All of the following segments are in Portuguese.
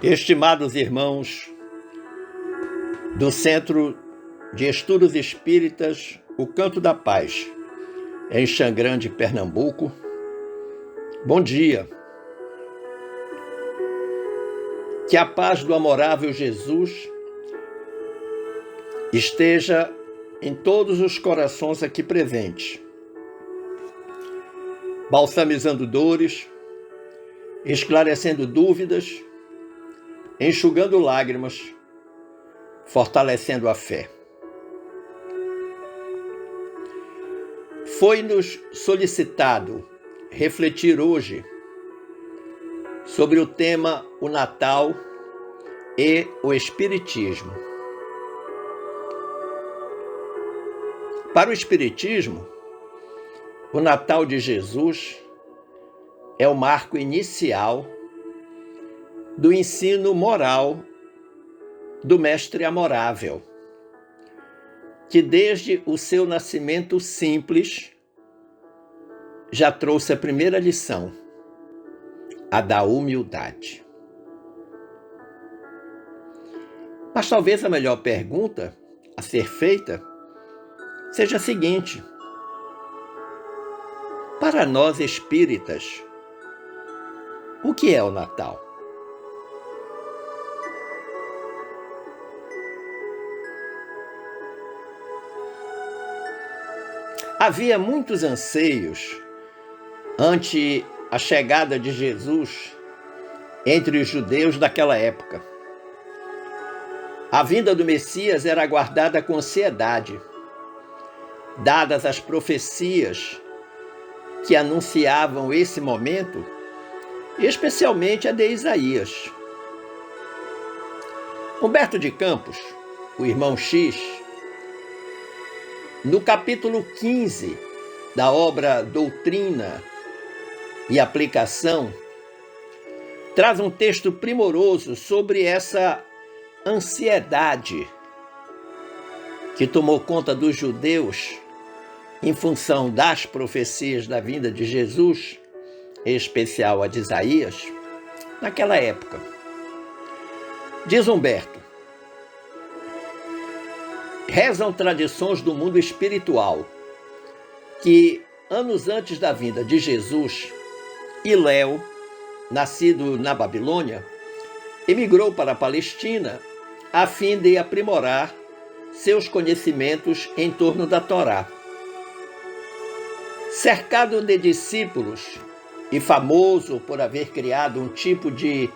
Estimados irmãos do Centro de Estudos Espíritas, o Canto da Paz, em Xangrande, Pernambuco, bom dia. Que a paz do amorável Jesus esteja em todos os corações aqui presentes, balsamizando dores, esclarecendo dúvidas, enxugando lágrimas, fortalecendo a fé. Foi-nos solicitado refletir hoje sobre o tema o Natal e o Espiritismo. Para o Espiritismo, o Natal de Jesus é o marco inicial do ensino moral do Mestre Amorável, que desde o seu nascimento simples já trouxe a primeira lição, a da humildade. Mas talvez a melhor pergunta a ser feita seja a seguinte: para nós espíritas, o que é o Natal? Havia muitos anseios ante a chegada de Jesus entre os judeus daquela época. A vinda do Messias era aguardada com ansiedade, dadas as profecias que anunciavam esse momento, especialmente a de Isaías. Humberto de Campos, o irmão X, no capítulo 15 da obra Doutrina e Aplicação, traz um texto primoroso sobre essa ansiedade que tomou conta dos judeus em função das profecias da vinda de Jesus, em especial a de Isaías, naquela época. Diz Humberto: rezam tradições do mundo espiritual que, anos antes da vinda de Jesus, Iléu, nascido na Babilônia, emigrou para a Palestina a fim de aprimorar seus conhecimentos em torno da Torá. Cercado de discípulos e famoso por haver criado um tipo de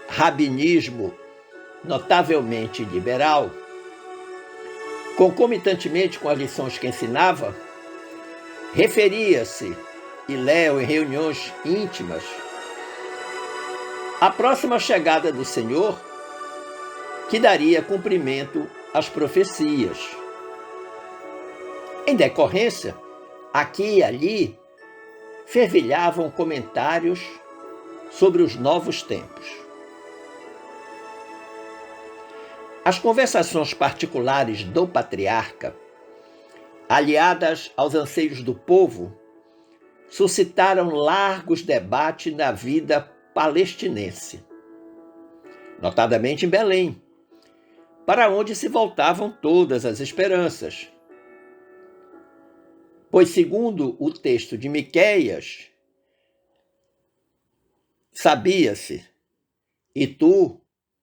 rabinismo notavelmente liberal, concomitantemente com as lições que ensinava, referia-se Iléu em reuniões íntimas à próxima chegada do Senhor, que daria cumprimento às profecias. Em decorrência, aqui e ali, fervilhavam comentários sobre os novos tempos. As conversações particulares do patriarca, aliadas aos anseios do povo, suscitaram largos debates na vida palestinense, notadamente em Belém, para onde se voltavam todas as esperanças. Pois, segundo o texto de Miqueias, sabia-se: e tu,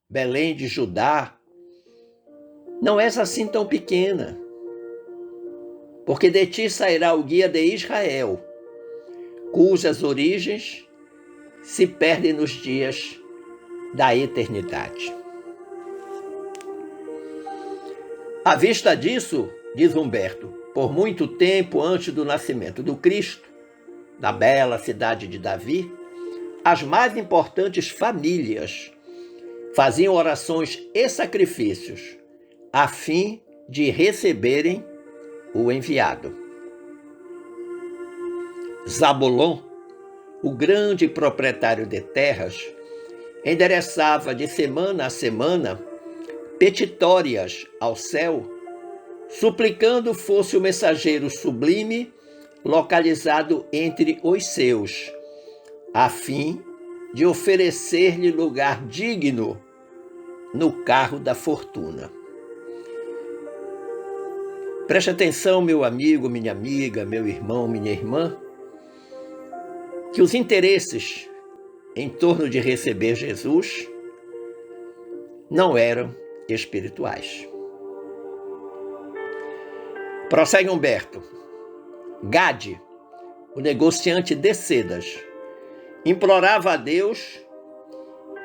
Belém de Judá, não és assim tão pequena, porque de ti sairá o guia de Israel, cujas origens se perdem nos dias da eternidade. À vista disso, diz Humberto, por muito tempo antes do nascimento do Cristo, na bela cidade de Davi, as mais importantes famílias faziam orações e sacrifícios a fim de receberem o enviado. Zabulon, o grande proprietário de terras, endereçava de semana a semana petitórias ao céu, suplicando fosse o mensageiro sublime localizado entre os seus, a fim de oferecer-lhe lugar digno no carro da fortuna. Preste atenção, meu amigo, minha amiga, meu irmão, minha irmã, que os interesses em torno de receber Jesus não eram espirituais. Prossegue Humberto. Gade, o negociante de sedas, implorava a Deus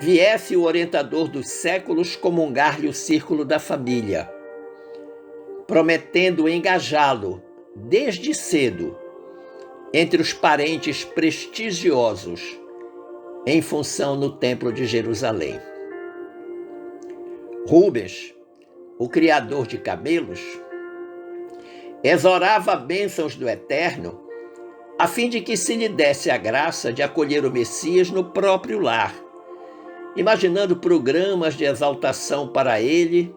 viesse o orientador dos séculos comungar-lhe o círculo da família, prometendo engajá-lo desde cedo entre os parentes prestigiosos em função no Templo de Jerusalém. Rubens, o criador de camelos, exorava bênçãos do Eterno a fim de que se lhe desse a graça de acolher o Messias no próprio lar, imaginando programas de exaltação para ele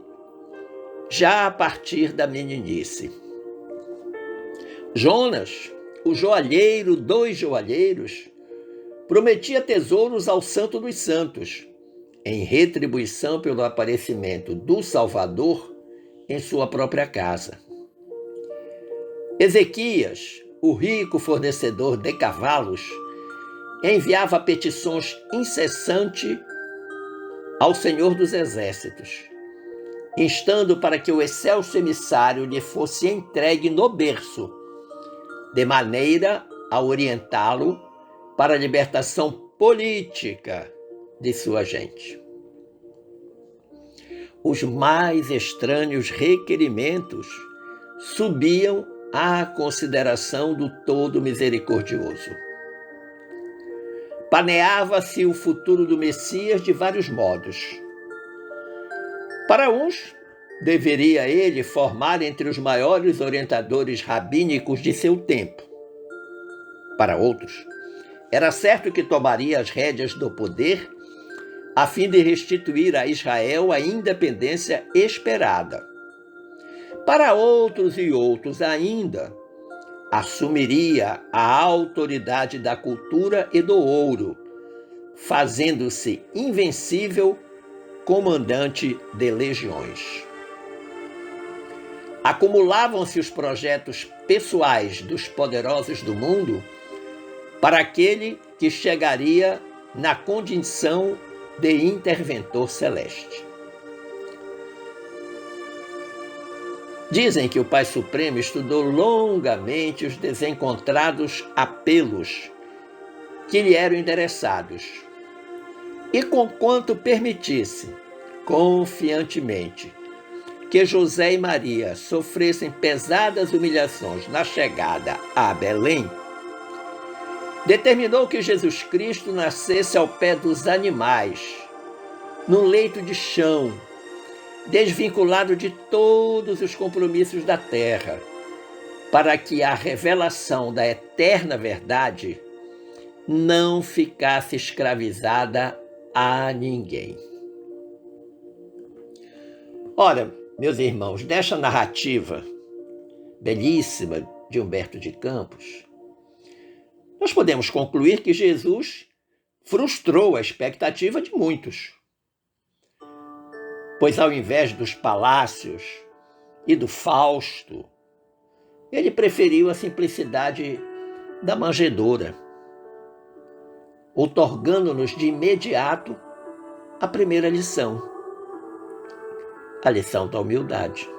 já a partir da meninice. Jonas, o joalheiro dos joalheiros, prometia tesouros ao Santo dos Santos, em retribuição pelo aparecimento do Salvador em sua própria casa. Ezequias, o rico fornecedor de cavalos, enviava petições incessantes ao Senhor dos Exércitos, instando para que o excelso emissário lhe fosse entregue no berço, de maneira a orientá-lo para a libertação política de sua gente. Os mais estranhos requerimentos subiam à consideração do Todo Misericordioso. Planeava-se o futuro do Messias de vários modos. Para uns, deveria ele formar entre os maiores orientadores rabínicos de seu tempo. Para outros, era certo que tomaria as rédeas do poder a fim de restituir a Israel a independência esperada. Para outros e outros ainda, assumiria a autoridade da cultura e do ouro, fazendo-se invencível comandante de legiões. Acumulavam-se os projetos pessoais dos poderosos do mundo para aquele que chegaria na condição de interventor celeste. Dizem que o Pai Supremo estudou longamente os desencontrados apelos que lhe eram endereçados, e conquanto permitisse, confiantemente, que José e Maria sofressem pesadas humilhações na chegada a Belém, determinou que Jesus Cristo nascesse ao pé dos animais, num leito de chão, desvinculado de todos os compromissos da terra, para que a revelação da eterna verdade não ficasse escravizada a ninguém. Ora, meus irmãos, desta narrativa belíssima de Humberto de Campos, nós podemos concluir que Jesus frustrou a expectativa de muitos, pois ao invés dos palácios e do Fausto, ele preferiu a simplicidade da manjedoura, outorgando-nos de imediato a primeira lição, a lição da humildade.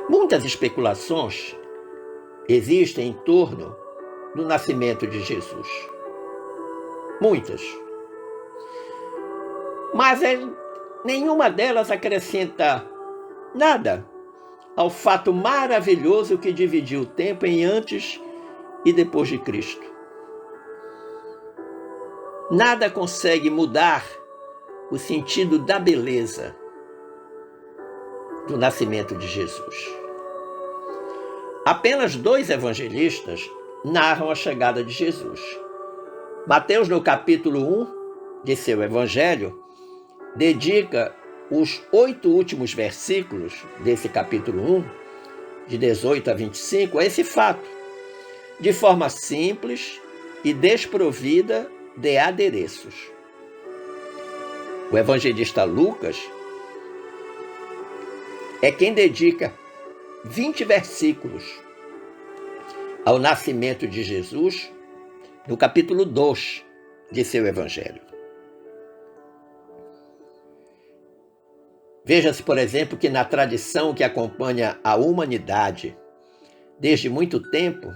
Muitas especulações existem em torno do nascimento de Jesus. Muitas. Mas nenhuma delas acrescenta nada ao fato maravilhoso que dividiu o tempo em antes e depois de Cristo. Nada consegue mudar o sentido da beleza do nascimento de Jesus. Apenas 2 evangelistas narram a chegada de Jesus. Mateus, no capítulo 1 de seu evangelho, dedica os 8 últimos versículos desse capítulo 1, de 18 a 25, a esse fato, de forma simples e desprovida de adereços. O evangelista Lucas é quem dedica 20 versículos ao nascimento de Jesus no capítulo 2 de seu evangelho. Veja-se, por exemplo, que na tradição que acompanha a humanidade desde muito tempo,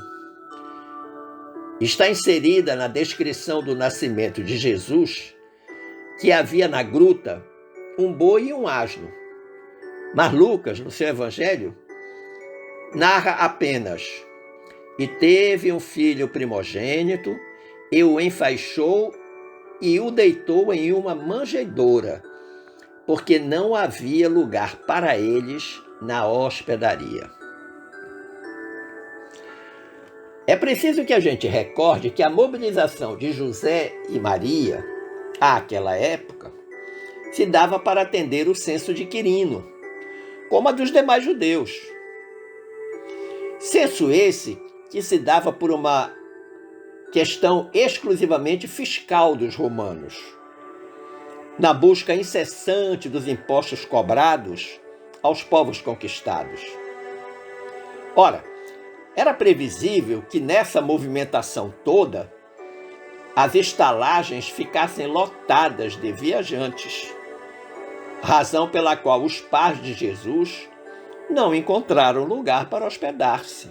está inserida na descrição do nascimento de Jesus que havia na gruta um boi e um asno. Mas Lucas, no seu evangelho, narra apenas: e teve um filho primogênito, e o enfaixou e o deitou em uma manjedoura, porque não havia lugar para eles na hospedaria. É preciso que a gente recorde que a mobilização de José e Maria, àquela época, se dava para atender o censo de Quirino, como a dos demais judeus. Censo esse que se dava por uma questão exclusivamente fiscal dos romanos, na busca incessante dos impostos cobrados aos povos conquistados. Ora, era previsível que nessa movimentação toda as estalagens ficassem lotadas de viajantes, razão pela qual os pais de Jesus não encontraram lugar para hospedar-se.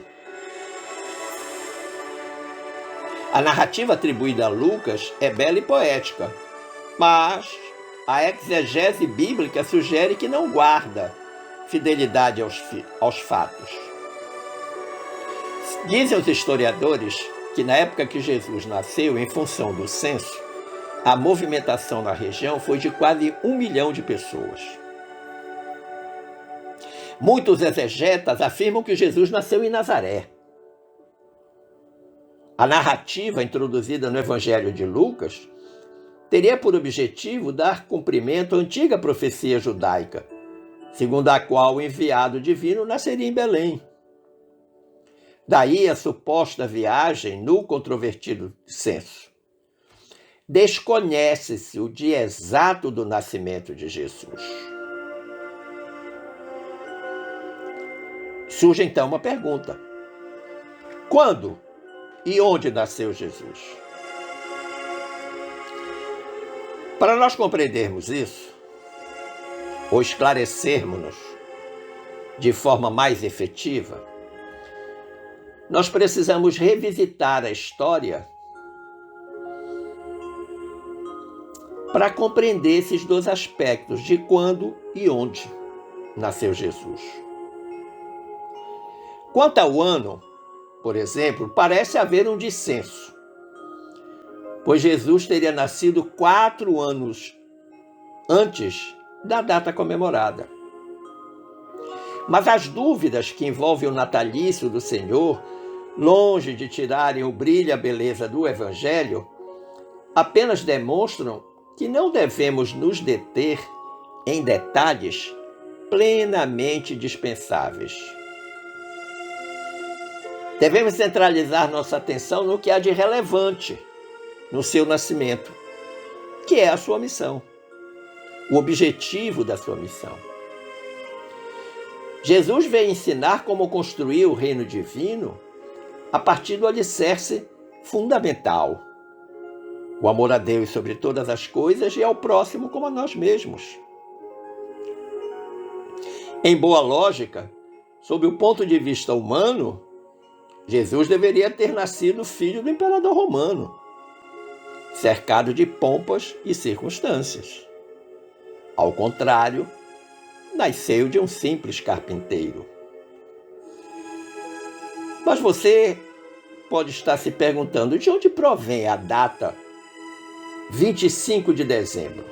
A narrativa atribuída a Lucas é bela e poética, mas a exegese bíblica sugere que não guarda fidelidade aos fatos. Dizem os historiadores que na época que Jesus nasceu, em função do censo, a movimentação na região foi de quase 1 milhão de pessoas. Muitos exegetas afirmam que Jesus nasceu em Nazaré. A narrativa introduzida no Evangelho de Lucas teria por objetivo dar cumprimento à antiga profecia judaica, segundo a qual o enviado divino nasceria em Belém. Daí a suposta viagem no controvertido censo. Desconhece-se o dia exato do nascimento de Jesus. Surge então uma pergunta: quando e onde nasceu Jesus? Para nós compreendermos isso, ou esclarecermos-nos de forma mais efetiva, nós precisamos revisitar a história para compreender esses dois aspectos de quando e onde nasceu Jesus. Quanto ao ano, por exemplo, parece haver um dissenso, pois Jesus teria nascido 4 anos antes da data comemorada. Mas as dúvidas que envolvem o natalício do Senhor, longe de tirarem o brilho e a beleza do Evangelho, apenas demonstram que não devemos nos deter em detalhes plenamente dispensáveis. Devemos centralizar nossa atenção no que há de relevante no seu nascimento, que é a sua missão, o objetivo da sua missão. Jesus veio ensinar como construir o reino divino a partir do alicerce fundamental: o amor a Deus sobre todas as coisas e ao próximo como a nós mesmos. Em boa lógica, sob o ponto de vista humano, Jesus deveria ter nascido filho do imperador romano, cercado de pompas e circunstâncias. Ao contrário, nasceu de um simples carpinteiro. Mas você pode estar se perguntando de onde provém a data 25 de dezembro.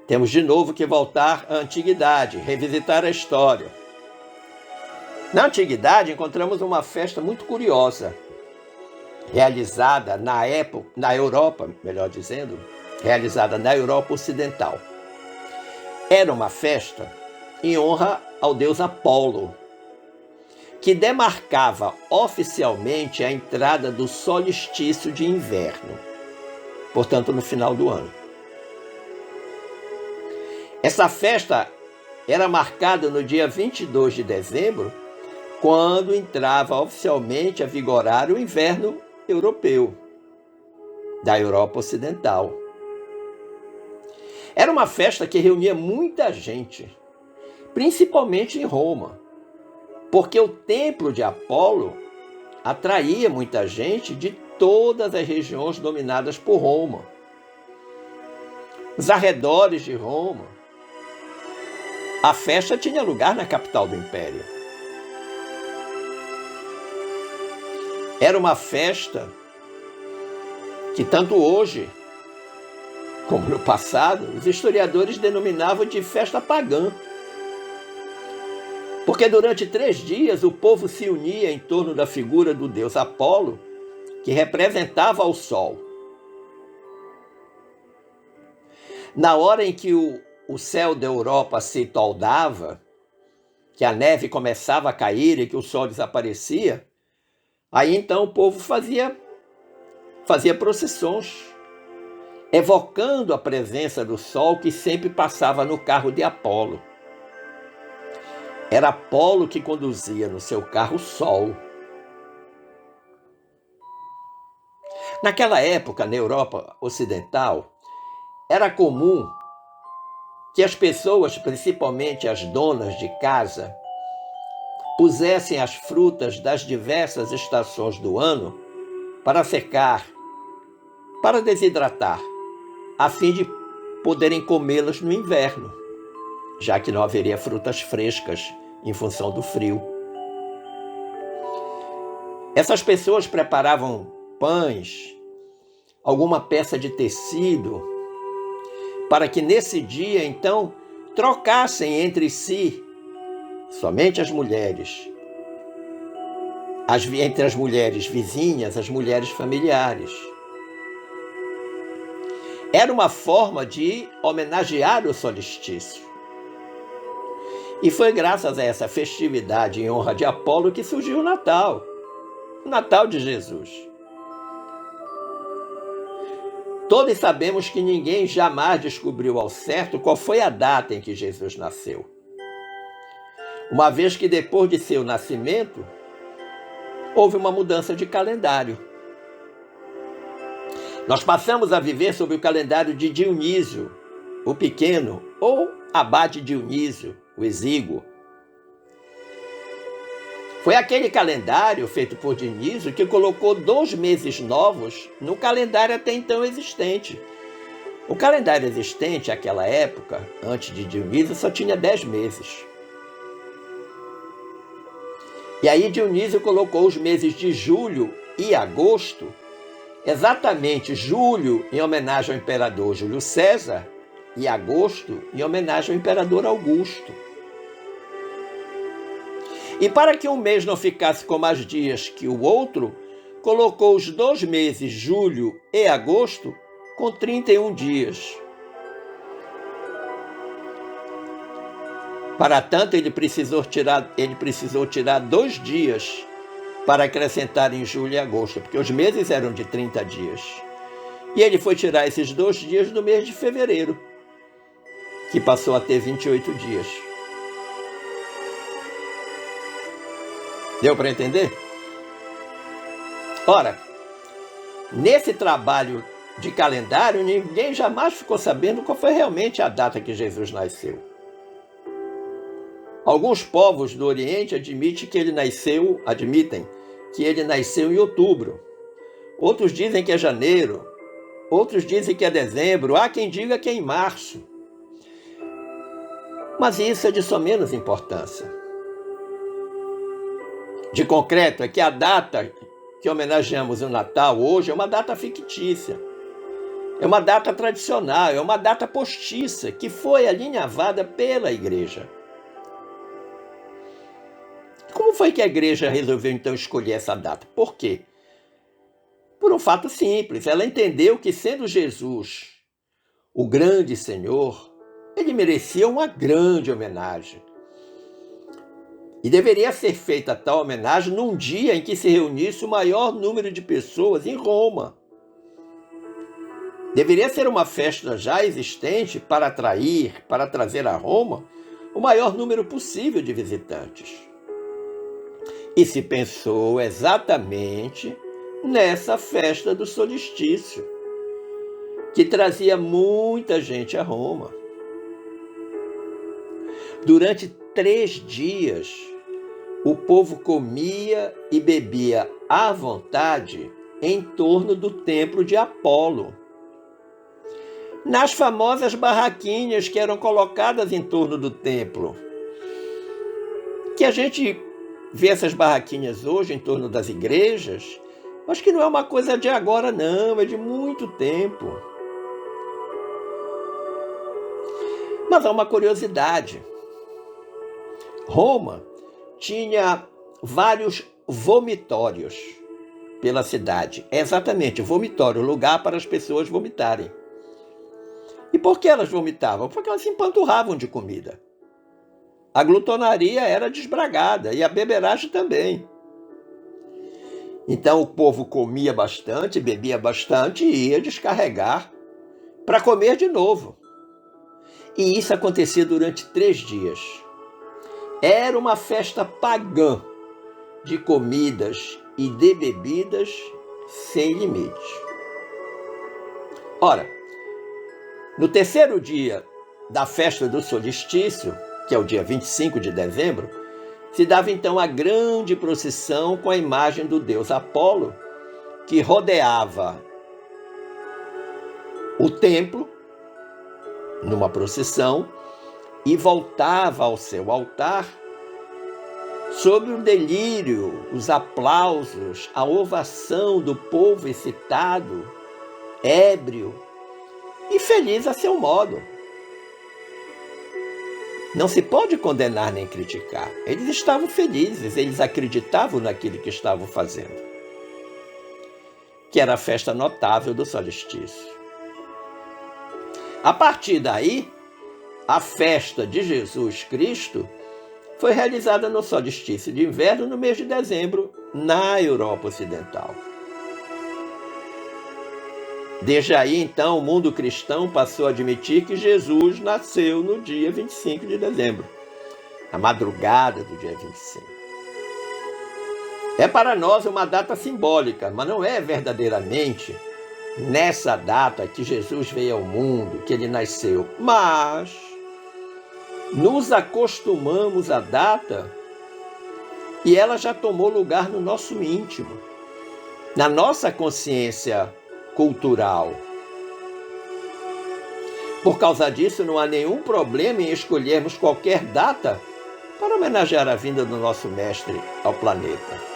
Temos de novo que voltar à antiguidade, revisitar a história. Na antiguidade encontramos uma festa muito curiosa, realizada na Europa, melhor dizendo, realizada na Europa Ocidental. Era uma festa em honra ao deus Apolo, que demarcava oficialmente a entrada do solstício de inverno, portanto no final do ano. Essa festa era marcada no dia 22 de dezembro, quando entrava oficialmente a vigorar o inverno europeu, da Europa Ocidental. Era uma festa que reunia muita gente, principalmente em Roma, porque o templo de Apolo atraía muita gente de todas as regiões dominadas por Roma. Os arredores de Roma. A festa tinha lugar na capital do império. Era uma festa que tanto hoje como no passado, os historiadores denominavam de festa pagã. Porque durante 3 dias o povo se unia em torno da figura do deus Apolo, que representava o sol. Na hora em que o céu da Europa se toldava, que a neve começava a cair e que o sol desaparecia, aí então o povo fazia procissões, evocando a presença do sol que sempre passava no carro de Apolo. Era Apolo que conduzia no seu carro o sol. Naquela época, na Europa Ocidental, era comum que as pessoas, principalmente as donas de casa, pusessem as frutas das diversas estações do ano para secar, para desidratar, a fim de poderem comê-las no inverno, já que não haveria frutas frescas em função do frio. Essas pessoas preparavam pães, alguma peça de tecido, para que nesse dia, então, trocassem entre si, somente as mulheres, entre as mulheres vizinhas, as mulheres familiares. Era uma forma de homenagear o solstício. E foi graças a essa festividade em honra de Apolo que surgiu o Natal de Jesus. Todos sabemos que ninguém jamais descobriu ao certo qual foi a data em que Jesus nasceu. Uma vez que depois de seu nascimento, houve uma mudança de calendário. Nós passamos a viver sob o calendário de Dionísio, o Pequeno, ou Abade Dionísio, o Exíguo. Foi aquele calendário feito por Dionísio que colocou 2 meses novos no calendário até então existente. O calendário existente naquela época, antes de Dionísio, só tinha 10 meses. E aí Dionísio colocou os meses de julho e agosto, exatamente julho em homenagem ao imperador Júlio César e agosto em homenagem ao imperador Augusto. E para que um mês não ficasse com mais dias que o outro, colocou os 2 meses, julho e agosto, com 31 dias. Para tanto, ele precisou tirar 2 dias para acrescentar em julho e agosto, porque os meses eram de 30 dias. E ele foi tirar esses 2 dias do mês de fevereiro, que passou a ter 28 dias. Deu para entender? Ora, nesse trabalho de calendário, ninguém jamais ficou sabendo qual foi realmente a data que Jesus nasceu. Alguns povos do Oriente admitem que ele nasceu em outubro. Outros dizem que é janeiro. Outros dizem que é dezembro. Há quem diga que é em março. Mas isso é de só menos importância. De concreto é que a data que homenageamos o Natal hoje é uma data fictícia. É uma data tradicional, é uma data postiça que foi alinhavada pela Igreja. Como foi que a Igreja resolveu então escolher essa data? Por quê? Por um fato simples. Ela entendeu que, sendo Jesus o grande Senhor, ele merecia uma grande homenagem. E deveria ser feita tal homenagem num dia em que se reunisse o maior número de pessoas em Roma. Deveria ser uma festa já existente para atrair, para trazer a Roma o maior número possível de visitantes. E se pensou exatamente nessa festa do solstício, que trazia muita gente a Roma. Durante 3 dias, o povo comia e bebia à vontade em torno do templo de Apolo, nas famosas barraquinhas que eram colocadas em torno do templo. Que a gente vê essas barraquinhas hoje em torno das igrejas, mas que não é uma coisa de agora não, é de muito tempo. Mas há uma curiosidade. Roma tinha vários vomitórios pela cidade. É exatamente, vomitório, lugar para as pessoas vomitarem. E por que elas vomitavam? Porque elas se empanturravam de comida. A glutonaria era desbragada e a beberagem também. Então o povo comia bastante, bebia bastante e ia descarregar para comer de novo. E isso acontecia durante 3 dias. Era uma festa pagã de comidas e de bebidas sem limite. Ora, no 3º dia da festa do solstício, que é o dia 25 de dezembro, se dava então a grande procissão com a imagem do deus Apolo, que rodeava o templo numa procissão e voltava ao seu altar sob o delírio, os aplausos, a ovação do povo excitado, ébrio e feliz a seu modo. Não se pode condenar nem criticar. Eles estavam felizes, eles acreditavam naquilo que estavam fazendo, que era a festa notável do solstício. A partir daí, a festa de Jesus Cristo foi realizada no solstício de inverno no mês de dezembro, na Europa Ocidental. Desde aí, então, o mundo cristão passou a admitir que Jesus nasceu no dia 25 de dezembro, na madrugada do dia 25. É para nós uma data simbólica, mas não é verdadeiramente nessa data que Jesus veio ao mundo, que ele nasceu. Mas nos acostumamos à data e ela já tomou lugar no nosso íntimo, na nossa consciência cultural. Por causa disso, não há nenhum problema em escolhermos qualquer data para homenagear a vinda do nosso Mestre ao planeta.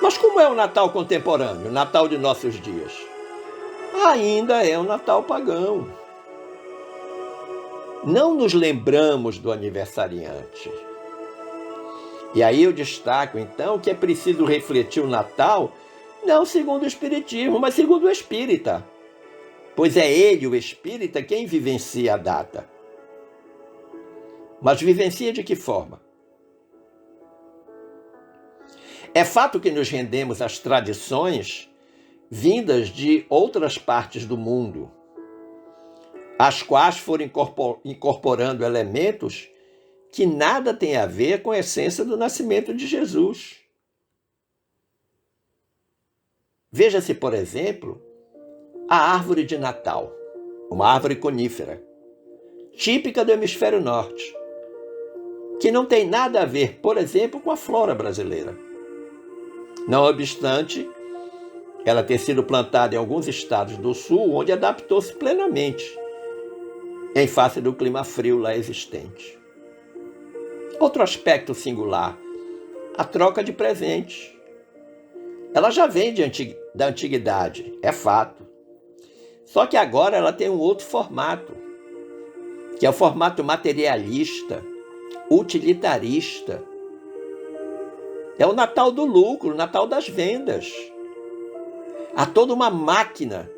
Mas como é o Natal contemporâneo, o Natal de nossos dias? Ainda é um Natal pagão. Não nos lembramos do aniversariante. E aí eu destaco, então, que é preciso refletir o Natal não segundo o Espiritismo, mas segundo o Espírita. Pois é ele, o Espírita, quem vivencia a data. Mas vivencia de que forma? É fato que nos rendemos às tradições vindas de outras partes do mundo, as quais foram incorporando elementos que nada têm a ver com a essência do nascimento de Jesus. Veja-se, por exemplo, a árvore de Natal, uma árvore conífera, típica do hemisfério norte, que não tem nada a ver, por exemplo, com a flora brasileira. Não obstante, ela ter sido plantada em alguns estados do sul, onde adaptou-se plenamente, em face do clima frio lá existente. Outro aspecto singular, a troca de presentes. Ela já vem da antiguidade, é fato. Só que agora ela tem um outro formato, que é o formato materialista, utilitarista. É o Natal do lucro, o Natal das vendas. Há toda uma máquina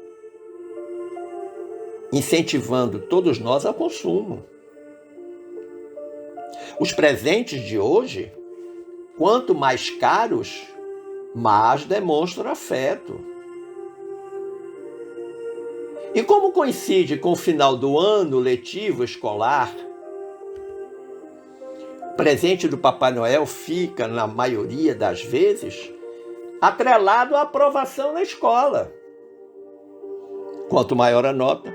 incentivando todos nós ao consumo. Os presentes de hoje, quanto mais caros, mais demonstram afeto. E como coincide com o final do ano letivo escolar, o presente do Papai Noel fica, na maioria das vezes, atrelado à aprovação na escola. Quanto maior a nota,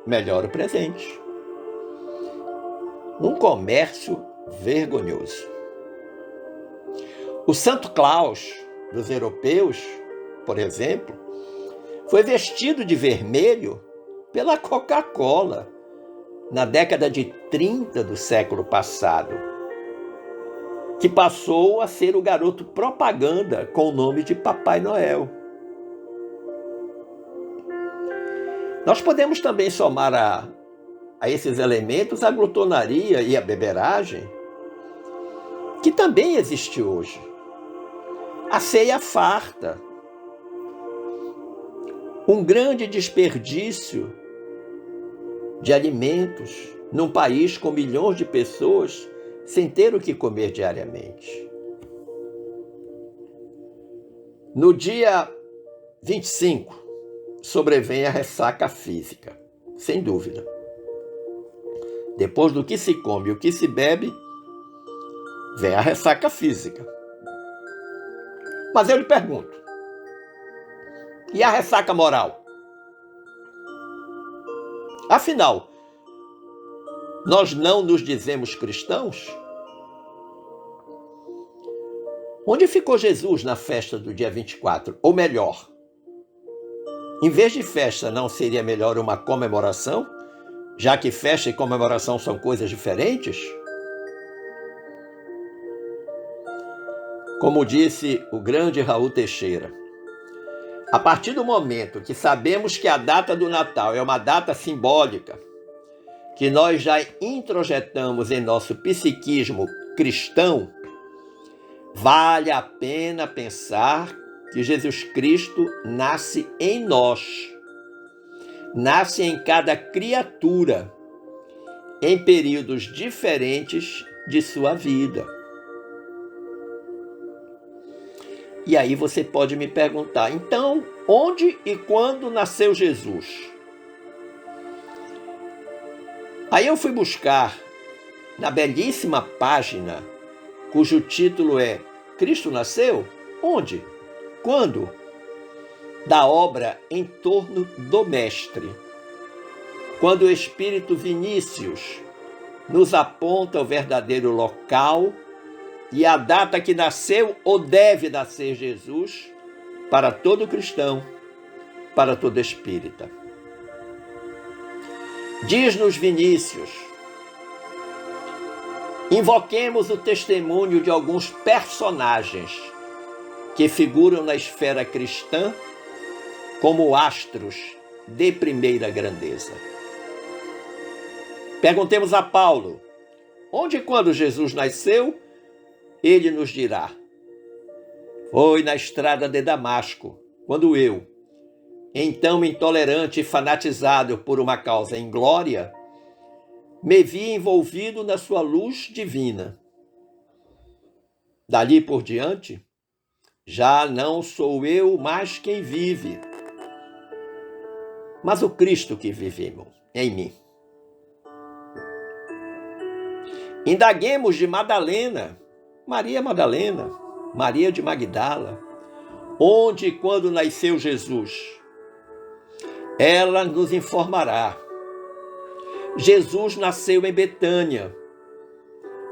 melhor o presente. Um comércio vergonhoso. O Santo Claus dos europeus, por exemplo, foi vestido de vermelho pela Coca-Cola na década de 30 do século passado, que passou a ser o garoto propaganda com o nome de Papai Noel. Nós podemos também somar a esses elementos a glutonaria e a beberagem, que também existe hoje. A ceia farta, um grande desperdício de alimentos num país com milhões de pessoas sem ter o que comer diariamente. No dia 25, sobrevém a ressaca física, sem dúvida. Depois do que se come e o que se bebe, vem a ressaca física. Mas eu lhe pergunto, e a ressaca moral? Afinal, nós não nos dizemos cristãos? Onde ficou Jesus na festa do dia 24? Ou melhor, em vez de festa, não seria melhor uma comemoração? Já que festa e comemoração são coisas diferentes? Como disse o grande Raul Teixeira, a partir do momento que sabemos que a data do Natal é uma data simbólica, que nós já introjetamos em nosso psiquismo cristão, vale a pena pensar que Jesus Cristo nasce em nós, nasce em cada criatura, em períodos diferentes de sua vida. E aí você pode me perguntar, então, onde e quando nasceu Jesus? Aí eu fui buscar na belíssima página, cujo título é Cristo nasceu? Onde? Quando? Da obra Em Torno do Mestre. Quando o Espírito Vinícius nos aponta o verdadeiro local e a data que nasceu ou deve nascer Jesus para todo cristão, para todo espírita. Diz-nos Vinícius, invoquemos o testemunho de alguns personagens que figuram na esfera cristã como astros de primeira grandeza. Perguntemos a Paulo, onde e quando Jesus nasceu? Ele nos dirá, foi na estrada de Damasco, quando eu, então intolerante e fanatizado por uma causa inglória, me vi envolvido na sua luz divina. Dali por diante, já não sou eu mais quem vive, mas o Cristo que vive em mim. Indaguemos de Madalena, Maria Madalena, Maria de Magdala, onde e quando nasceu Jesus. Ela nos informará. Jesus nasceu em Betânia,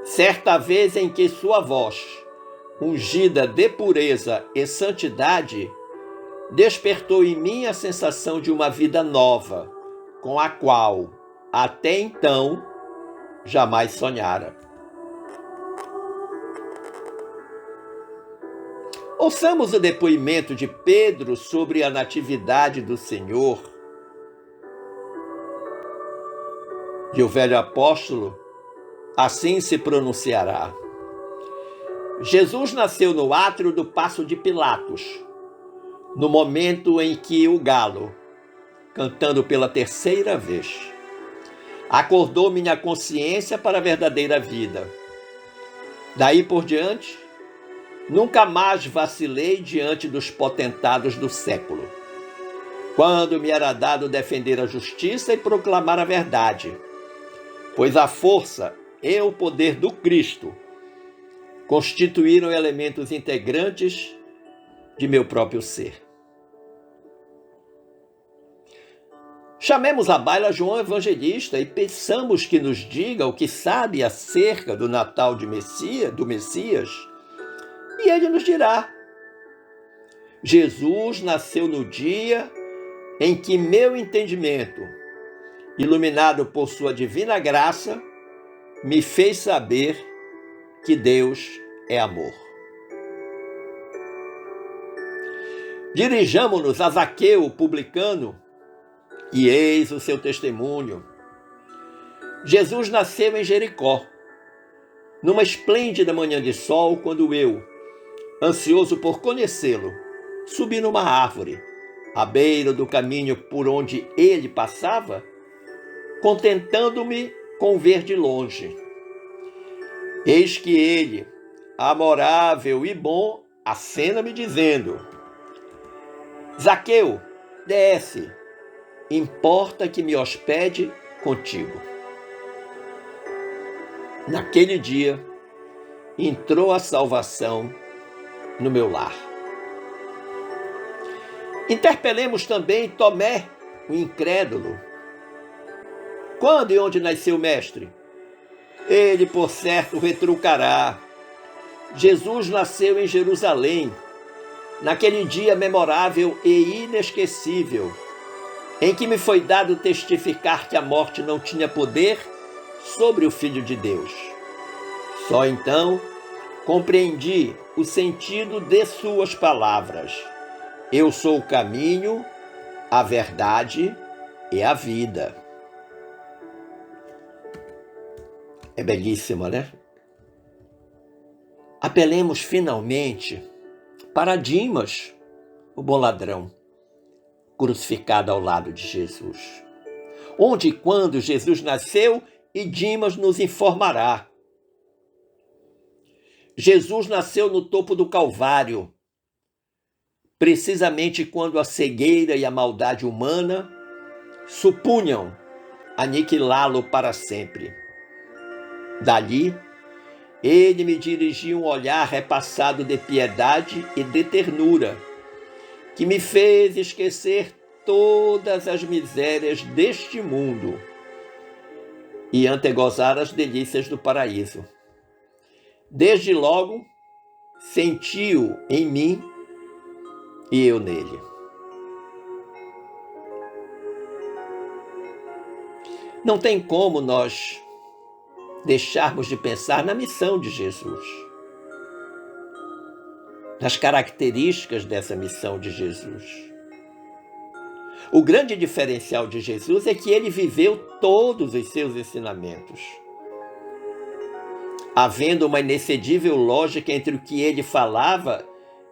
certa vez em que sua voz, ungida de pureza e santidade, despertou em mim a sensação de uma vida nova, com a qual, até então, jamais sonhara. Ouçamos o depoimento de Pedro sobre a natividade do Senhor. E o velho apóstolo assim se pronunciará. Jesus nasceu no átrio do Paço de Pilatos, no momento em que o galo, cantando pela terceira vez, acordou minha consciência para a verdadeira vida. Daí por diante, nunca mais vacilei diante dos potentados do século. quando me era dado defender a justiça e proclamar a verdade, pois a força e o poder do Cristo constituíram elementos integrantes de meu próprio ser. Chamemos à baila João Evangelista e peçamos que nos diga o que sabe acerca do Natal do Messias, e ele nos dirá: Jesus nasceu no dia em que meu entendimento, iluminado por sua divina graça, me fez saber que Deus é amor. Dirijamo-nos a Zaqueu, o publicano, e eis o seu testemunho. Jesus nasceu em Jericó, numa esplêndida manhã de sol, quando eu, ansioso por conhecê-lo, subi numa árvore, à beira do caminho por onde ele passava, contentando-me com ver de longe. Eis que ele, amorável e bom, acena-me dizendo: Zaqueu, desce, importa que me hospede contigo. Naquele dia, entrou a salvação no meu lar. Interpelemos também Tomé, o incrédulo. Quando e onde nasceu o mestre? Ele, por certo, retrucará: Jesus nasceu em Jerusalém, naquele dia memorável e inesquecível, em que me foi dado testificar que a morte não tinha poder sobre o Filho de Deus. Só então compreendi o sentido de suas palavras: eu sou o caminho, a verdade e a vida. É belíssima, né? Apelemos finalmente para Dimas, o bom ladrão, crucificado ao lado de Jesus. Onde e quando Jesus nasceu, e Dimas nos informará. Jesus nasceu no topo do Calvário, precisamente quando a cegueira e a maldade humana supunham aniquilá-lo para sempre. Dali, ele me dirigiu um olhar repassado de piedade e de ternura, que me fez esquecer todas as misérias deste mundo e antegozar as delícias do paraíso. Desde logo, senti-o em mim e eu nele. Não tem como nós deixarmos de pensar na missão de Jesus, nas características dessa missão de Jesus. O grande diferencial de Jesus é que ele viveu todos os seus ensinamentos, havendo uma inexcedível lógica entre o que ele falava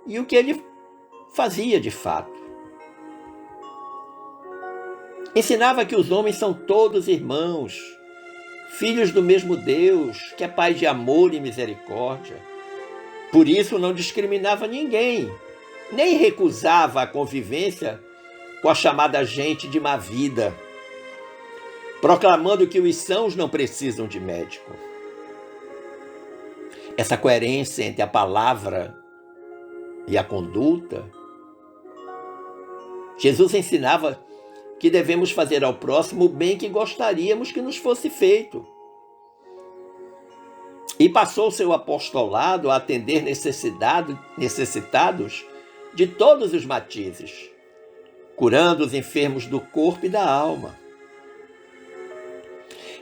e o que ele fazia de fato. Ensinava que os homens são todos irmãos, filhos do mesmo Deus, que é Pai de amor e misericórdia. Por isso não discriminava ninguém, nem recusava a convivência com a chamada gente de má vida, proclamando que os sãos não precisam de médico. Essa coerência entre a palavra e a conduta. Jesus ensinava que devemos fazer ao próximo o bem que gostaríamos que nos fosse feito. E passou seu apostolado a atender necessitados de todos os matizes, curando os enfermos do corpo e da alma.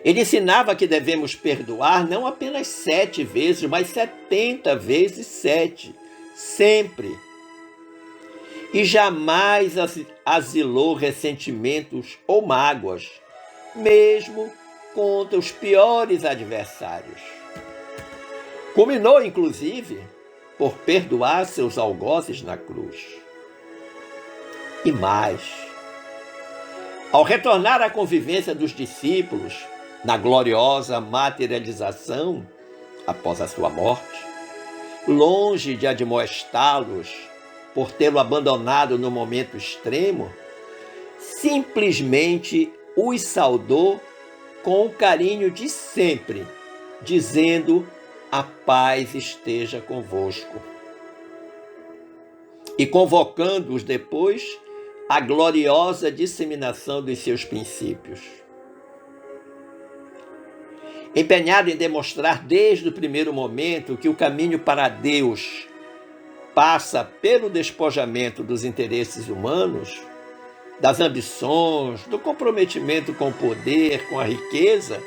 Ele ensinava que devemos perdoar não apenas 7 vezes, mas 70 vezes 7, sempre. E jamais asilou ressentimentos ou mágoas, mesmo contra os piores adversários. Culminou, inclusive, por perdoar seus algozes na cruz. E mais, ao retornar à convivência dos discípulos, na gloriosa materialização após a sua morte, longe de admoestá-los por tê-lo abandonado no momento extremo, simplesmente os saudou com o carinho de sempre, dizendo: a paz esteja convosco. E convocando-os depois à gloriosa disseminação dos seus princípios. Empenhado em demonstrar desde o primeiro momento que o caminho para Deus passa pelo despojamento dos interesses humanos, das ambições, do comprometimento com o poder, com a riqueza,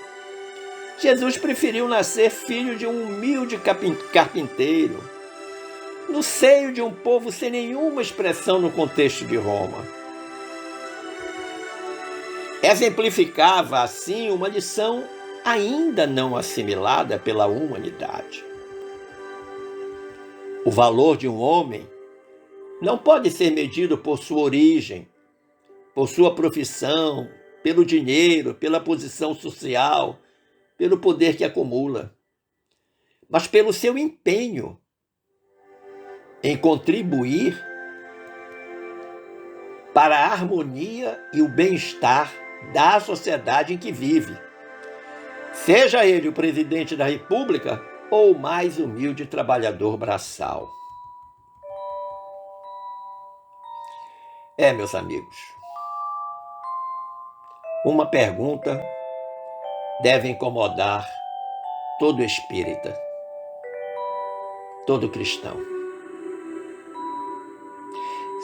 Jesus preferiu nascer filho de um humilde carpinteiro, no seio de um povo sem nenhuma expressão no contexto de Roma. Exemplificava, assim, uma lição ainda não assimilada pela humanidade. O valor de um homem não pode ser medido por sua origem, por sua profissão, pelo dinheiro, pela posição social, pelo poder que acumula, mas pelo seu empenho em contribuir para a harmonia e o bem-estar da sociedade em que vive, seja ele o presidente da República ou o mais humilde trabalhador braçal. Meus amigos, uma pergunta deve incomodar todo espírita, todo cristão.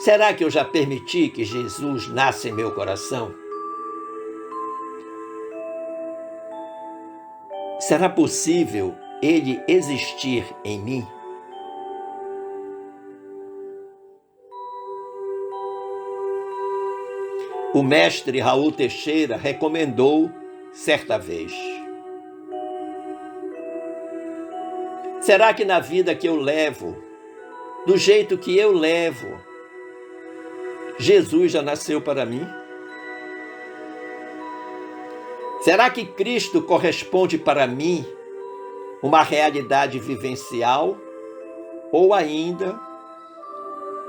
Será que eu já permiti que Jesus nasça em meu coração? Será possível ele existir em mim? O mestre Raul Teixeira recomendou certa vez: será que na vida que eu levo, do jeito que eu levo, Jesus já nasceu para mim? Será que Cristo corresponde para mim uma realidade vivencial? Ou ainda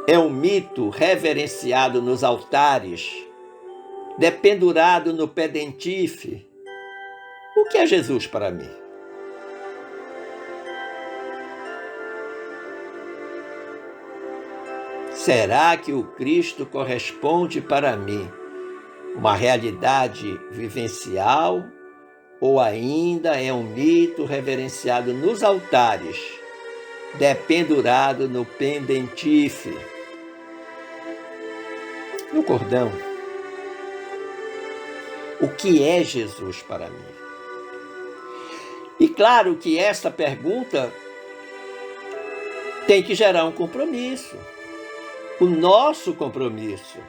é um mito reverenciado nos altares, dependurado no pendentife? O que é Jesus para mim? Será que o Cristo corresponde para mim uma realidade vivencial ou ainda é um mito reverenciado nos altares, dependurado no pendentife, no cordão? O que é Jesus para mim? E claro que essa pergunta tem que gerar um compromisso. O nosso compromisso.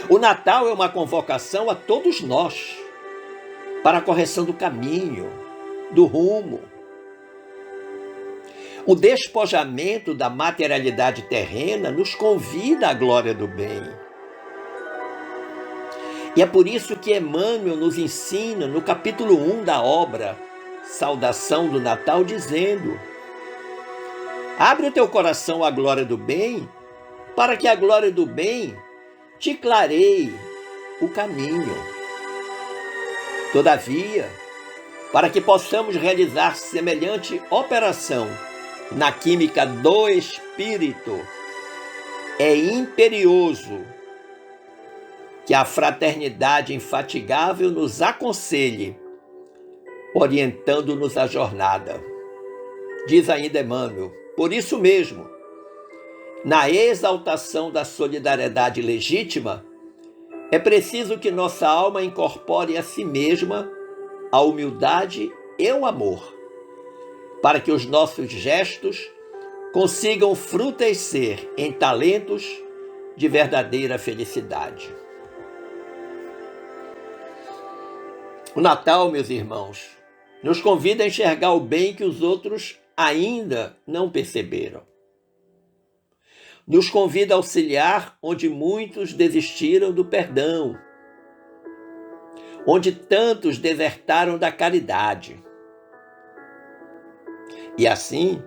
O Natal é uma convocação a todos nós para a correção do caminho, do rumo. O despojamento da materialidade terrena nos convida à glória do bem. E é por isso que Emmanuel nos ensina no capítulo 1 da obra Saudação do Natal, dizendo: abre o teu coração à glória do bem, para que a glória do bem te clareie o caminho. Todavia, para que possamos realizar semelhante operação na química do espírito, é imperioso que a fraternidade infatigável nos aconselhe, orientando-nos a jornada. Diz ainda Emmanuel: por isso mesmo, na exaltação da solidariedade legítima, é preciso que nossa alma incorpore a si mesma a humildade e o amor, para que os nossos gestos consigam frutecer em talentos de verdadeira felicidade. O Natal, meus irmãos, nos convida a enxergar o bem que os outros ainda não perceberam. Nos convida a auxiliar onde muitos desistiram do perdão, onde tantos desertaram da caridade. E assim,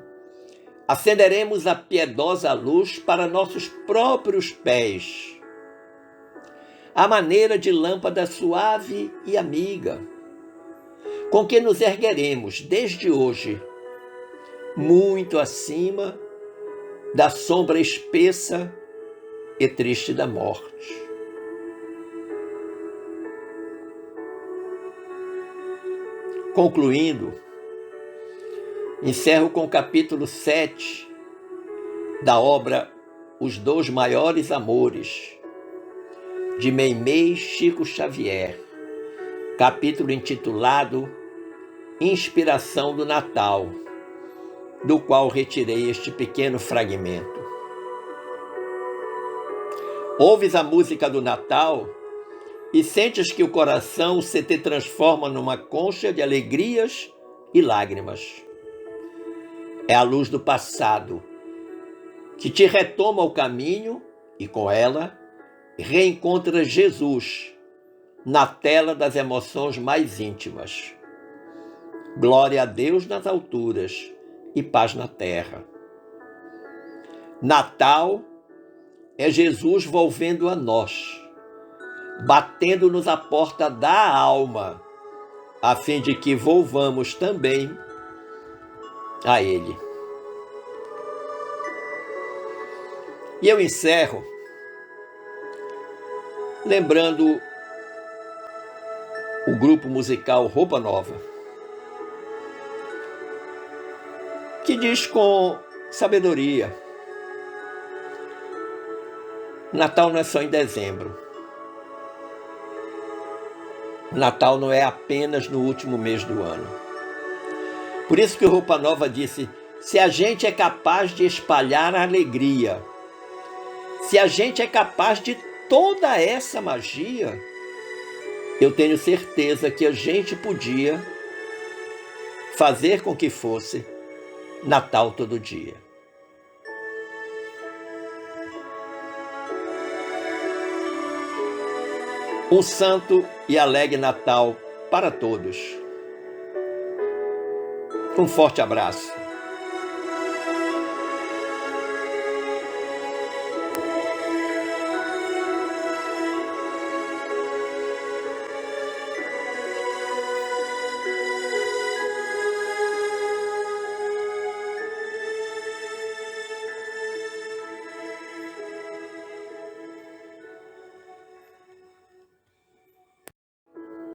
acenderemos a piedosa luz para nossos próprios pés, à maneira de lâmpada suave e amiga, com que nos ergueremos desde hoje, muito acima da sombra espessa e triste da morte. Concluindo, encerro com o capítulo 7 da obra Os Dois Maiores Amores, de Meimei Chico Xavier, capítulo intitulado Inspiração do Natal, do qual retirei este pequeno fragmento. Ouves a música do Natal e sentes que o coração se te transforma numa concha de alegrias e lágrimas. É a luz do passado que te retoma o caminho e, com ela, reencontra Jesus na tela das emoções mais íntimas. Glória a Deus nas alturas e paz na terra. Natal é Jesus volvendo a nós, batendo-nos à porta da alma, a fim de que volvamos também a Ele. E eu encerro lembrando o grupo musical Roupa Nova, que diz com sabedoria: Natal não é só em dezembro. Natal não é apenas no último mês do ano. Por isso que o Roupa Nova disse: se a gente é capaz de espalhar a alegria, se a gente é capaz de toda essa magia, eu tenho certeza que a gente podia fazer com que fosse Natal todo dia. Um santo e alegre Natal para todos. Um forte abraço.